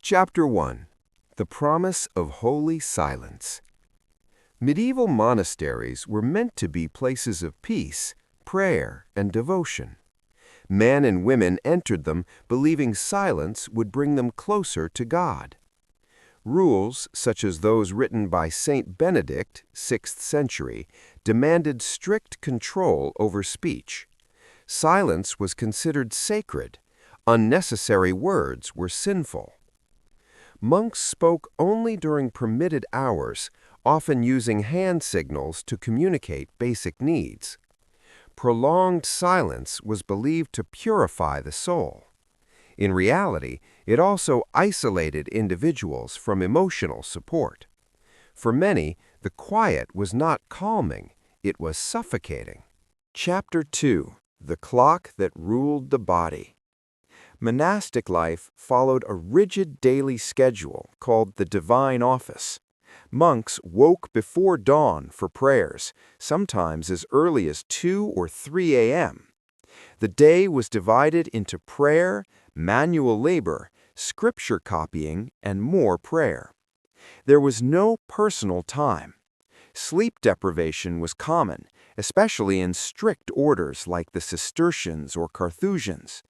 Chapter 1. The Promise of Holy Silence. Medieval monasteries were meant to be places of peace, prayer, and devotion. Men and women entered them believing silence would bring them closer to God. Rules, such as those written by Saint Benedict, 6th century, demanded strict control over speech. Silence was considered sacred. Unnecessary words were sinful. Monks spoke only during permitted hours, often using hand signals to communicate basic needs. Prolonged silence was believed to purify the soul. In reality, it also isolated individuals from emotional support. For many, the quiet was not calming, it was suffocating. Chapter 2. The Clock That Ruled the Body. Monastic life followed a rigid daily schedule called the divine office. Monks woke before dawn for prayers, sometimes as early as 2 or 3 a.m. The day was divided into prayer, manual labor, scripture copying, and more prayer. There was no personal time. Sleep deprivation was common, especially in strict orders like the Cistercians or Carthusians.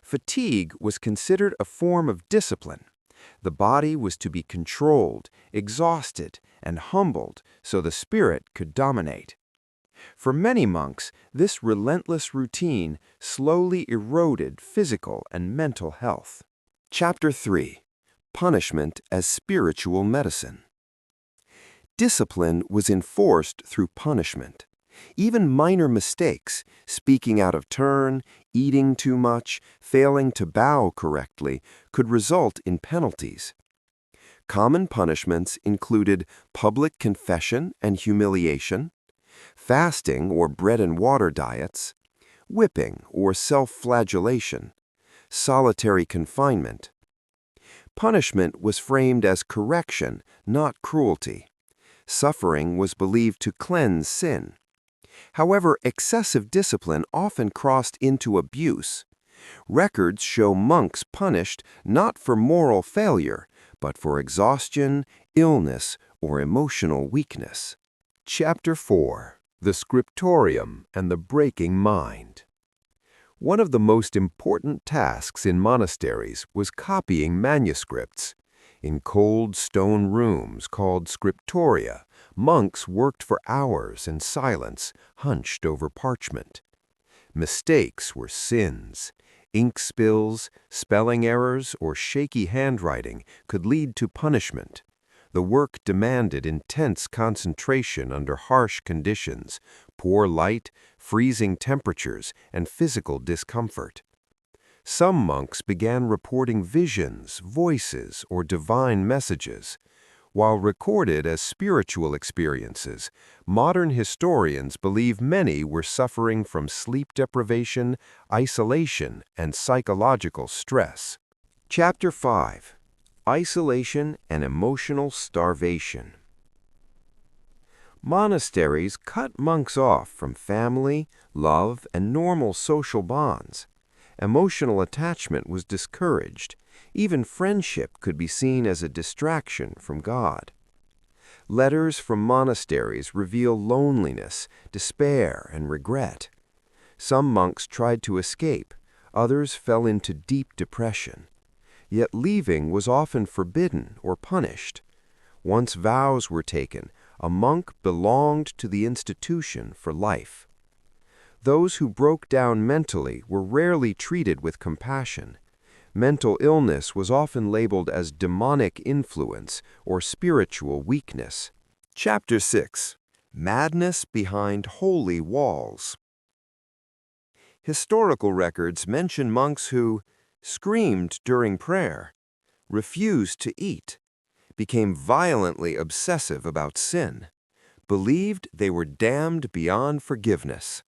Fatigue was considered a form of discipline. The body was to be controlled, exhausted, and humbled so the spirit could dominate. For many monks, this relentless routine slowly eroded physical and mental health. Chapter 3. Punishment as Spiritual Medicine. Discipline was enforced through punishment. Even minor mistakes, speaking out of turn, eating too much, failing to bow correctly, could result in penalties. Common punishments included public confession and humiliation, fasting or bread and water diets, whipping or self-flagellation, solitary confinement. Punishment was framed as correction, not cruelty. Suffering was believed to cleanse sin. However, excessive discipline often crossed into abuse. Records show monks punished not for moral failure, but for exhaustion, illness, or emotional weakness. Chapter 4. The Scriptorium and the Breaking Mind. One of the most important tasks in monasteries was copying manuscripts. In cold stone rooms called scriptoria, monks worked for hours in silence, hunched over parchment. Mistakes were sins. Ink spills, spelling errors, or shaky handwriting could lead to punishment. The work demanded intense concentration under harsh conditions, poor light, freezing temperatures, and physical discomfort. Some monks began reporting visions, voices, or divine messages. While recorded as spiritual experiences, modern historians believe many were suffering from sleep deprivation, isolation, and psychological stress. Chapter 5. Isolation and Emotional Starvation. Monasteries cut monks off from family, love, and normal social bonds. Emotional attachment was discouraged. Even friendship could be seen as a distraction from God. Letters from monasteries reveal loneliness, despair, and regret. Some monks tried to escape, others fell into deep depression. Yet leaving was often forbidden or punished. Once vows were taken, a monk belonged to the institution for life. Those who broke down mentally were rarely treated with compassion. Mental illness was often labeled as demonic influence or spiritual weakness. Chapter 6. Madness Behind Holy Walls. Historical records mention monks who screamed during prayer, refused to eat, became violently obsessive about sin, believed they were damned beyond forgiveness.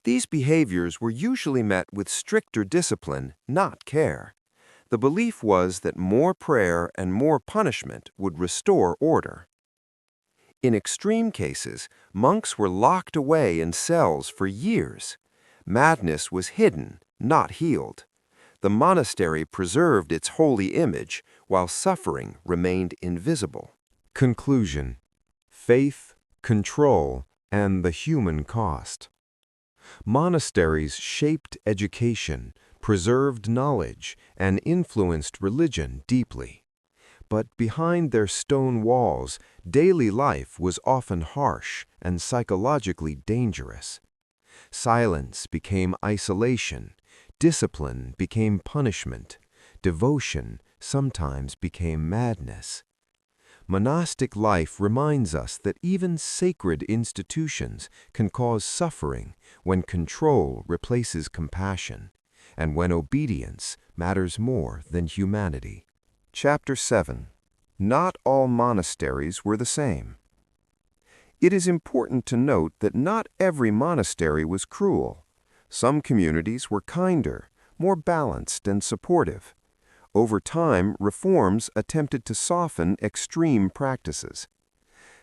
These behaviors were usually met with stricter discipline, not care. The belief was that more prayer and more punishment would restore order. In extreme cases, monks were locked away in cells for years. Madness was hidden, not healed. The monastery preserved its holy image while suffering remained invisible. Conclusion: faith, control, and the human cost. Monasteries shaped education, preserved knowledge, and influenced religion deeply. But behind their stone walls, daily life was often harsh and psychologically dangerous. Silence became isolation, discipline became punishment, devotion sometimes became madness. Monastic life reminds us that even sacred institutions can cause suffering when control replaces compassion, and when obedience matters more than humanity. Chapter 7. Not all monasteries were the same. It is important to note that not every monastery was cruel. Some communities were kinder, more balanced and supportive. Over time, reforms attempted to soften extreme practices.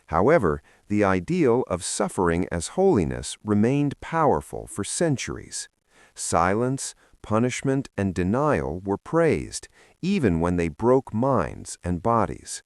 However, the ideal of suffering as holiness remained powerful for centuries. Silence, punishment, and denial were praised, even when they broke minds and bodies.